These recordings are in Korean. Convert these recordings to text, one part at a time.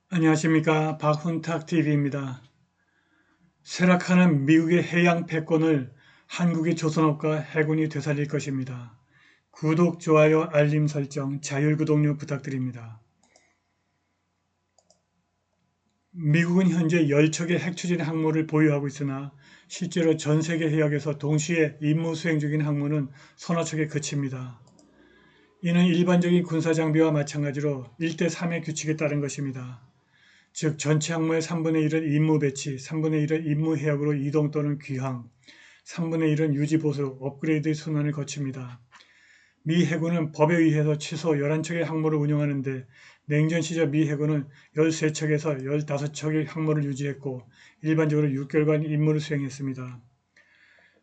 안녕하십니까. 박훈탁TV입니다. 쇠락하는 미국의 해양 패권을 한국의 조선업과 해군이 되살릴 것입니다. 구독, 좋아요, 알림 설정, 자율구독료 부탁드립니다. 미국은 현재 10척의 핵추진 항모를 보유하고 있으나 실제로 전 세계 해역에서 동시에 임무 수행 중인 항모는 서너 척에 그칩니다. 이는 일반적인 군사장비와 마찬가지로 1대3의 규칙에 따른 것입니다. 즉 전체 항모의 3분의 1은 임무 배치, 3분의 1은 임무 해역으로 이동 또는 귀항, 3분의 1은 유지 보수, 업그레이드 순환을 거칩니다. 미 해군은 법에 의해서 최소 11척의 항모를 운영하는데 냉전 시절 미 해군은 13척에서 15척의 항모를 유지했고 일반적으로 6개월간 임무를 수행했습니다.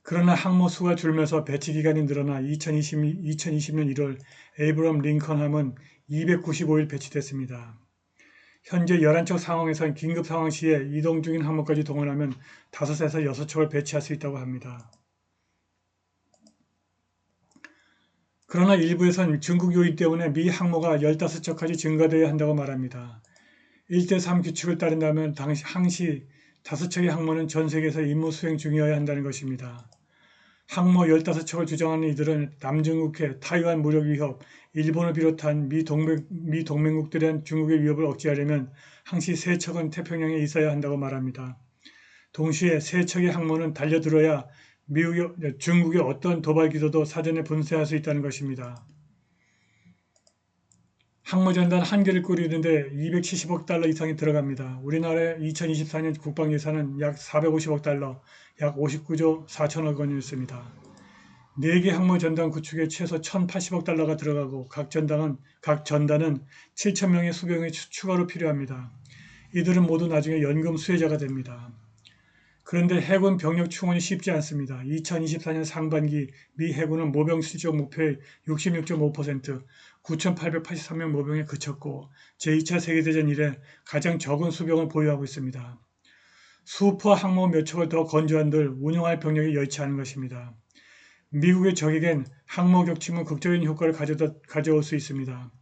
그러나 항모 수가 줄면서 배치 기간이 늘어나 2020년 1월 에이브럼 링컨함은 295일 배치됐습니다. 현재 11척 상황에선 긴급 상황 시에 이동 중인 항모까지 동원하면 5에서 6척을 배치할 수 있다고 합니다. 그러나 일부에선 중국 요인 때문에 미 항모가 15척까지 증가되어야 한다고 말합니다. 1대3 규칙을 따른다면 항시 5척의 항모는 전 세계에서 임무 수행 중이어야 한다는 것입니다. 항모 15척을 주장하는 이들은 남중국해, 타이완 무력 위협, 일본을 비롯한 미 동맹국들에 대한 중국의 위협을 억제하려면 항시 3척은 태평양에 있어야 한다고 말합니다. 동시에 3척의 항모는 달려들어야 중국의 어떤 도발 기도도 사전에 분쇄할 수 있다는 것입니다. 항모전단 한 개를 꾸리는데 270억 달러 이상이 들어갑니다. 우리나라의 2024년 국방 예산은 약 450억 달러, 약 59조 4천억 원이었습니다. 4개 항모 전단 구축에 최소 1,080억 달러가 들어가고 각 전단은 7,000명의 수병이 추가로 필요합니다. 이들은 모두 나중에 연금 수혜자가 됩니다. 그런데 해군 병력 충원이 쉽지 않습니다. 2024년 상반기 미 해군은 모병 실적 목표의 66.5%, 9,883명 모병에 그쳤고 제2차 세계대전 이래 가장 적은 수병을 보유하고 있습니다. 수퍼 항모 몇 척을 더 건조한들 운용할 병력이 여의치 않은 것입니다. 미국의 적에겐 항모 격침은 극적인 효과를 가져올 수 있습니다.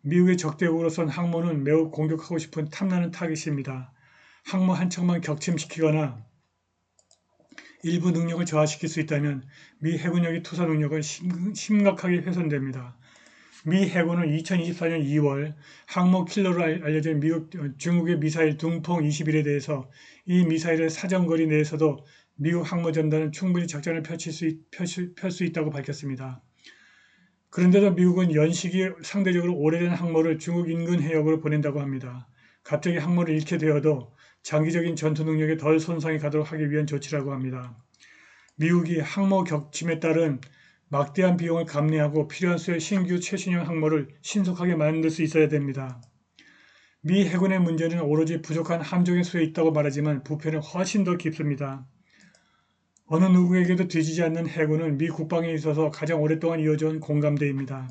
미국의 적대국으로선 항모는 매우 공격하고 싶은 탐나는 타깃입니다. 항모 한 척만 격침시키거나 일부 능력을 저하시킬 수 있다면 미 해군력의 투사 능력은 심각하게 훼손됩니다. 미 해군은 2024년 2월 항모 킬러로 알려진 중국의 미사일 둥펑 21에 대해서 이 미사일의 사정거리 내에서도 미국 항모전단은 충분히 작전을 펼 수 있다고 밝혔습니다. 그런데도 미국은 연식이 상대적으로 오래된 항모를 중국 인근 해역으로 보낸다고 합니다. 갑자기 항모를 잃게 되어도 장기적인 전투 능력에 덜 손상이 가도록 하기 위한 조치라고 합니다. 미국이 항모 격침에 따른 막대한 비용을 감내하고 필요한 수의 신규 최신형 항모를 신속하게 만들 수 있어야 됩니다. 미 해군의 문제는 오로지 부족한 함정의 수에 있다고 말하지만 부패는 훨씬 더 깊습니다. 어느 누구에게도 뒤지지 않는 해군은 미 국방에 있어서 가장 오랫동안 이어져온 공감대입니다.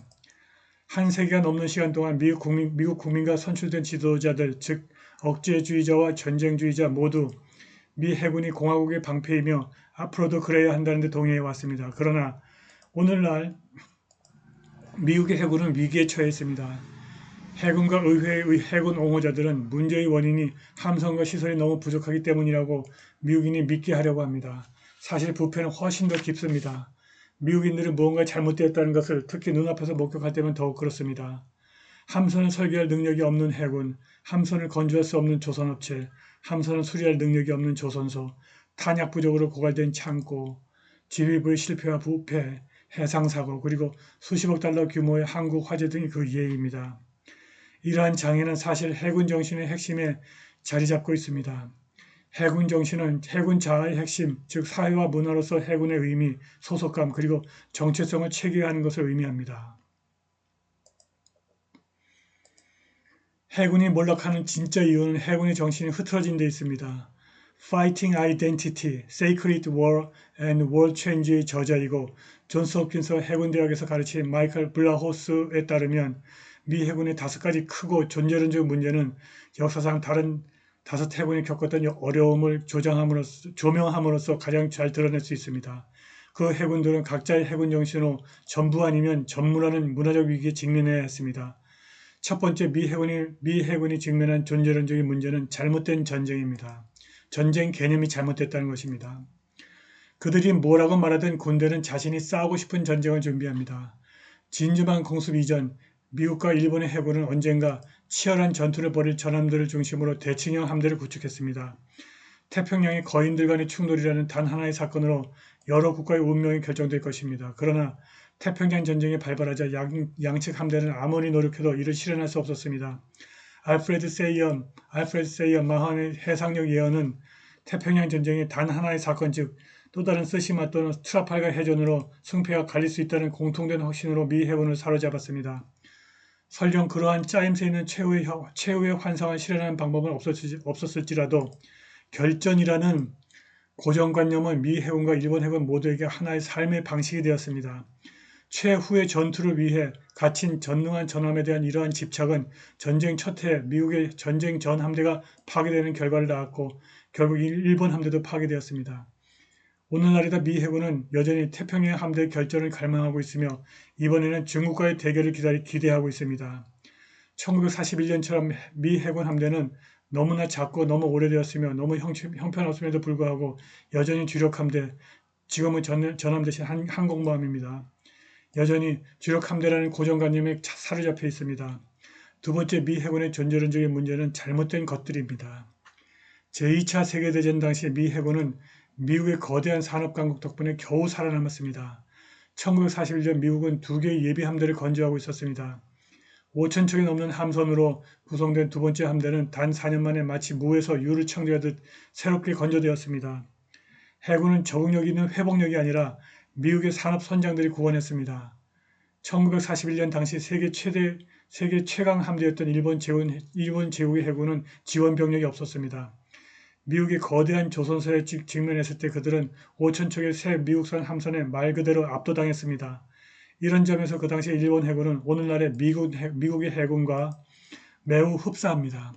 한 세기가 넘는 시간 동안 미국 국민과 선출된 지도자들, 즉 억제주의자와 전쟁주의자 모두 미 해군이 공화국의 방패이며 앞으로도 그래야 한다는 데 동의해 왔습니다. 그러나 오늘날 미국의 해군은 위기에 처해 있습니다. 해군과 의회의 해군 옹호자들은 문제의 원인이 함선과 시설이 너무 부족하기 때문이라고 미국인이 믿게 하려고 합니다. 사실 부패는 훨씬 더 깊습니다. 미국인들은 무언가 잘못되었다는 것을 특히 눈앞에서 목격할 때면 더욱 그렇습니다. 함선을 설계할 능력이 없는 해군, 함선을 건조할 수 없는 조선업체, 함선을 수리할 능력이 없는 조선소, 탄약 부족으로 고갈된 창고, 지휘부의 실패와 부패, 해상사고, 그리고 수십억 달러 규모의 한국 화재 등이 그 예입니다. 이러한 장애는 사실 해군 정신의 핵심에 자리 잡고 있습니다. 해군 정신은 해군 자아의 핵심, 즉 사회와 문화로서 해군의 의미, 소속감, 그리고 정체성을 체계하는 것을 의미합니다. 해군이 몰락하는 진짜 이유는 해군의 정신이 흐트러진 데 있습니다. Fighting Identity, Sacred War and World Change의 저자이고 존스 홉킨스 해군대학에서 가르친 마이클 블라호스에 따르면 미 해군의 5가지 크고 존재론적 문제는 역사상 다른 5해군이 겪었던 어려움을 조명함으로써 가장 잘 드러낼 수 있습니다. 그 해군들은 각자의 해군 정신으로 전부 아니면 전무라는 문화적 위기에 직면해야 했습니다. 첫 번째 미 해군이 직면한 존재론적인 문제는 잘못된 전쟁입니다. 전쟁 개념이 잘못됐다는 것입니다. 그들이 뭐라고 말하든 군대는 자신이 싸우고 싶은 전쟁을 준비합니다. 진주만 공습 이전 미국과 일본의 해군은 언젠가 치열한 전투를 벌일 전함들을 중심으로 대칭형 함대를 구축했습니다. 태평양의 거인들 간의 충돌이라는 단 하나의 사건으로 여러 국가의 운명이 결정될 것입니다. 그러나 태평양 전쟁이 발발하자 양측 함대는 아무리 노력해도 이를 실현할 수 없었습니다. 알프레드 세이엄 마한의 해상력 예언은 태평양 전쟁이 단 하나의 사건 즉 또 다른 쓰시마 또는 트라팔가 해전으로 승패가 갈릴 수 있다는 공통된 확신으로 미 해군을 사로잡았습니다. 설령 그러한 짜임새 있는 최후의 환상을 실현하는 방법은 없었을지라도 결전이라는 고정관념은 미 해군과 일본 해군 모두에게 하나의 삶의 방식이 되었습니다. 최후의 전투를 위해 갇힌 전능한 전함에 대한 이러한 집착은 전쟁 첫 해 미국의 전쟁 전 함대가 파괴되는 결과를 낳았고 결국 일본 함대도 파괴되었습니다. 오늘날에도 미 해군은 여전히 태평양 함대의 결전을 갈망하고 있으며 이번에는 중국과의 대결을 기대하고 있습니다. 1941년처럼 미 해군 함대는 너무나 작고 너무 오래되었으며 너무 형편없음에도 불구하고 여전히 주력 함대, 지금은 전함 대신 항공모함입니다. 여전히 주력 함대라는 고정관념에 사로잡혀 있습니다. 두 번째 미 해군의 존재론적인 문제는 잘못된 것들입니다. 제2차 세계대전 당시 미 해군은 미국의 거대한 산업강국 덕분에 겨우 살아남았습니다. 1941년 미국은 두 개의 예비함대를 건조하고 있었습니다. 5,000척이 넘는 함선으로 구성된 두 번째 함대는 단 4년 만에 마치 무에서 유를 창조하듯 새롭게 건조되었습니다. 해군은 적응력 있는 회복력이 아니라 미국의 산업 선장들이 구원했습니다. 1941년 당시 세계 최강 함대였던 일본 제국의 해군은 지원 병력이 없었습니다. 미국의 거대한 조선사에 직면했을 때 그들은 5,000척의 새 미국산 함선에 말 그대로 압도당했습니다. 이런 점에서 그 당시 일본 해군은 오늘날의 미국의 해군과 매우 흡사합니다.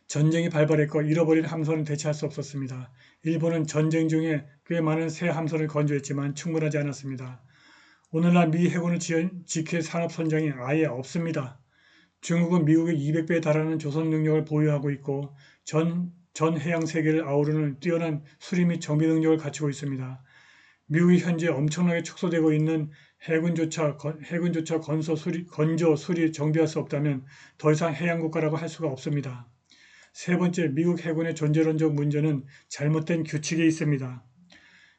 전쟁이 발발했고 잃어버린 함선은 대체할 수 없었습니다. 일본은 전쟁 중에 꽤 많은 새 함선을 건조했지만 충분하지 않았습니다. 오늘날 미 해군을 지킬 산업 선장이 아예 없습니다. 중국은 미국의 200배에 달하는 조선 능력을 보유하고 있고 전 해양 세계를 아우르는 뛰어난 수리 및 정비 능력을 갖추고 있습니다. 미국이 현재 엄청나게 축소되고 있는 해군조차 건조, 수리, 정비할 수 없다면 더 이상 해양국가라고 할 수가 없습니다. 세 번째, 미국 해군의 존재론적 문제는 잘못된 규칙에 있습니다.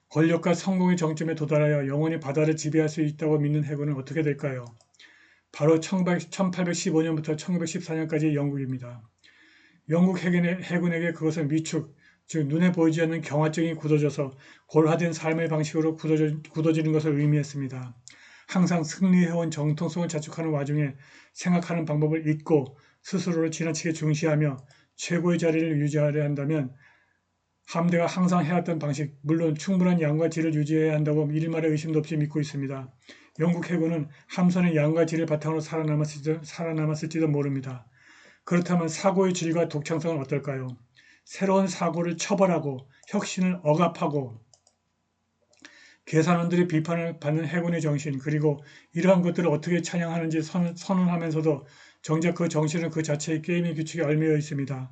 권력과 성공의 정점에 도달하여 영원히 바다를 지배할 수 있다고 믿는 해군은 어떻게 될까요? 바로 1815년부터 1914년까지의 영국입니다. 영국 해군에게 그것은 위축, 즉 눈에 보이지 않는 경화증이 굳어져서 골화된 삶의 방식으로 굳어지는 것을 의미했습니다. 항상 승리해온 정통성을 자축하는 와중에 생각하는 방법을 잊고 스스로를 지나치게 중시하며 최고의 자리를 유지하려 한다면 함대가 항상 해왔던 방식, 물론 충분한 양과 질을 유지해야 한다고 일말의 의심도 없이 믿고 있습니다. 영국 해군은 함선의 양과 질을 바탕으로 살아남았을지도 모릅니다. 그렇다면 사고의 질과 독창성은 어떨까요? 새로운 사고를 처벌하고 혁신을 억압하고 계산원들의 비판을 받는 해군의 정신 그리고 이러한 것들을 어떻게 찬양하는지 선언하면서도 정작 그 정신은 그 자체의 게임의 규칙에 얽매여 있습니다.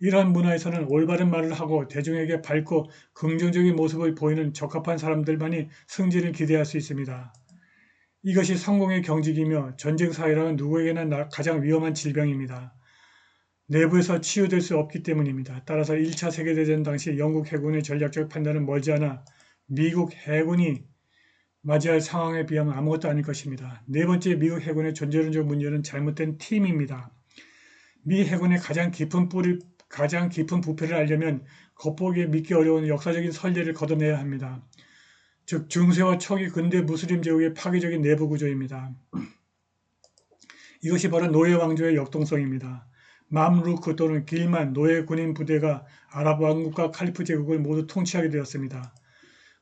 이러한 문화에서는 올바른 말을 하고 대중에게 밝고 긍정적인 모습을 보이는 적합한 사람들만이 승진을 기대할 수 있습니다. 이것이 성공의 경직이며 전쟁 사회라는 누구에게나 가장 위험한 질병입니다. 내부에서 치유될 수 없기 때문입니다. 따라서 1차 세계대전 당시 영국 해군의 전략적 판단은 머지않아 미국 해군이 맞이할 상황에 비하면 아무것도 아닐 것입니다. 네 번째 미국 해군의 존재론적 문제는 잘못된 팀입니다. 미 해군의 가장 깊은 부패를 알려면 겉보기에 믿기 어려운 역사적인 선례를 걷어내야 합니다. 즉 중세와 초기 근대 무슬림 제국의 파괴적인 내부 구조입니다. 이것이 바로 노예 왕조의 역동성입니다. 맘루크 또는 길만 노예 군인 부대가 아랍 왕국과 칼리프 제국을 모두 통치하게 되었습니다.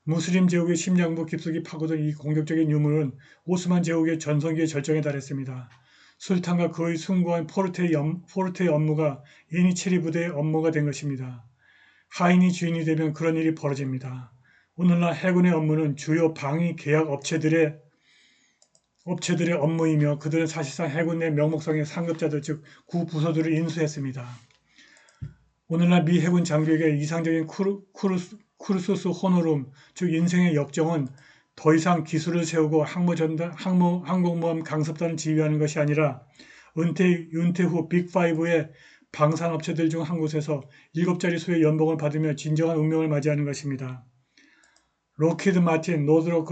무슬림 제국의 심장부 깊숙이 파고든 이 공격적인 유물은 오스만 제국의 전성기의 절정에 달했습니다. 술탄과 그의 숭고한 포르테의 업무가 예니체리 부대의 업무가 된 것입니다. 하인이 주인이 되면 그런 일이 벌어집니다. 오늘날 해군의 업무는 주요 방위 계약 업체들의 업체들의 업무이며 그들은 사실상 해군 내 명목상의 상급자들 즉 구부서들을 인수했습니다. 오늘날 미 해군 장교에게 이상적인 쿠르소스 호노룸 즉 인생의 역정은 더 이상 기술을 세우고 항공모함 강습단을 지휘하는 것이 아니라 은퇴 후 빅5의 방산업체들 중 한 곳에서 7자리 수의 연봉을 받으며 진정한 운명을 맞이하는 것입니다. 로키드 마틴, 노드롭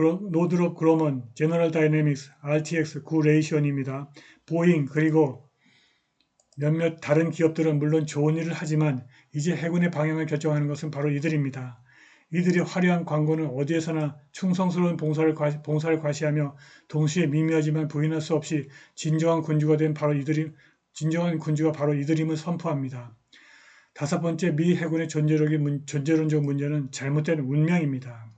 그로먼, 제너럴 다이내믹스, RTX, 구레이션입니다. 보잉 그리고 몇몇 다른 기업들은 물론 좋은 일을 하지만 이제 해군의 방향을 결정하는 것은 바로 이들입니다. 이들이 화려한 광고는 어디에서나 충성스러운 봉사를 과시하며 동시에 미묘하지만 부인할 수 없이 진정한 군주가 바로 이들임을 선포합니다. 다섯 번째 미 해군의 존재론적 문제는 잘못된 운명입니다.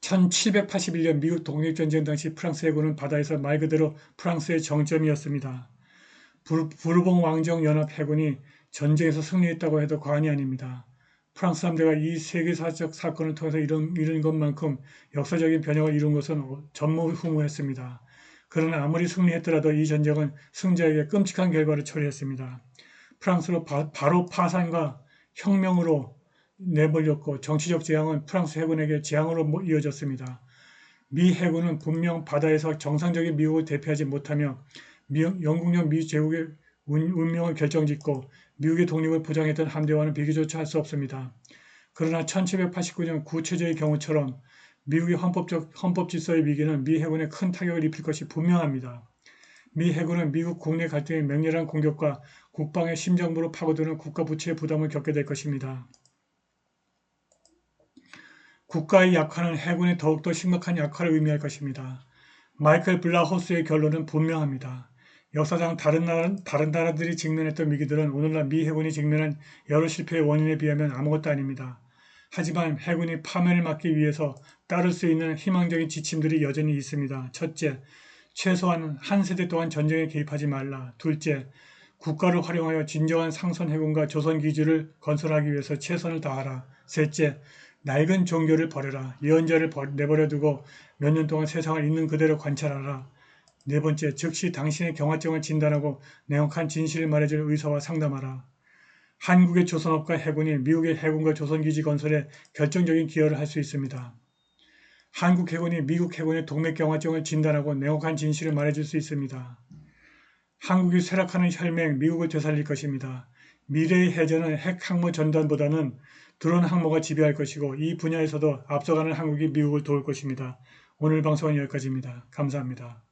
1781년 미국 독립전쟁 당시 프랑스 해군은 바다에서 말 그대로 프랑스의 정점이었습니다. 부르봉 왕정 연합 해군이 전쟁에서 승리했다고 해도 과언이 아닙니다. 프랑스 함대가 이 세계사적 사건을 통해서 이룬 것만큼 역사적인 변혁을 이룬 것은 전무후무했습니다. 그러나 아무리 승리했더라도 이 전쟁은 승자에게 끔찍한 결과를 초래했습니다. 프랑스로 바로 파산과 혁명으로 내몰렸고 정치적 재앙은 프랑스 해군에게 재앙으로 이어졌습니다. 미 해군은 분명 바다에서 정상적인 미국을 대표하지 못하며 영국령 미 제국의 운명을 결정짓고 미국의 독립을 보장했던 함대와는 비교조차 할 수 없습니다. 그러나 1789년 구체제의 경우처럼 미국의 헌법 질서의 위기는 미 해군에 큰 타격을 입힐 것이 분명합니다. 미 해군은 미국 국내 갈등의 맹렬한 공격과 국방의 심장부로 파고드는 국가 부채의 부담을 겪게 될 것입니다. 국가의 약화는 해군의 더욱더 심각한 약화를 의미할 것입니다. 마이클 블라호스의 결론은 분명합니다. 역사상 다른 나라들이 직면했던 위기들은 오늘날 미 해군이 직면한 여러 실패의 원인에 비하면 아무것도 아닙니다. 하지만 해군이 파멸을 막기 위해서 따를 수 있는 희망적인 지침들이 여전히 있습니다. 첫째, 최소한 한 세대 동안 전쟁에 개입하지 말라. 둘째, 국가를 활용하여 진정한 상선 해군과 조선 기지를 건설하기 위해서 최선을 다하라. 셋째, 낡은 종교를 버려라. 예언자를 내버려두고 몇 년 동안 세상을 있는 그대로 관찰하라. 네 번째, 즉시 당신의 경화증을 진단하고 명확한 진실을 말해줄 의사와 상담하라. 한국의 조선업과 해군이 미국의 해군과 조선기지 건설에 결정적인 기여를 할 수 있습니다. 한국 해군이 미국 해군의 동맥 경화증을 진단하고 명확한 진실을 말해줄 수 있습니다. 한국이 쇠락하는 혈맹 미국을 되살릴 것입니다. 미래의 해전은 핵 항모 전단보다는 드론 항모가 지배할 것이고 이 분야에서도 앞서가는 한국이 미국을 도울 것입니다. 오늘 방송은 여기까지입니다. 감사합니다.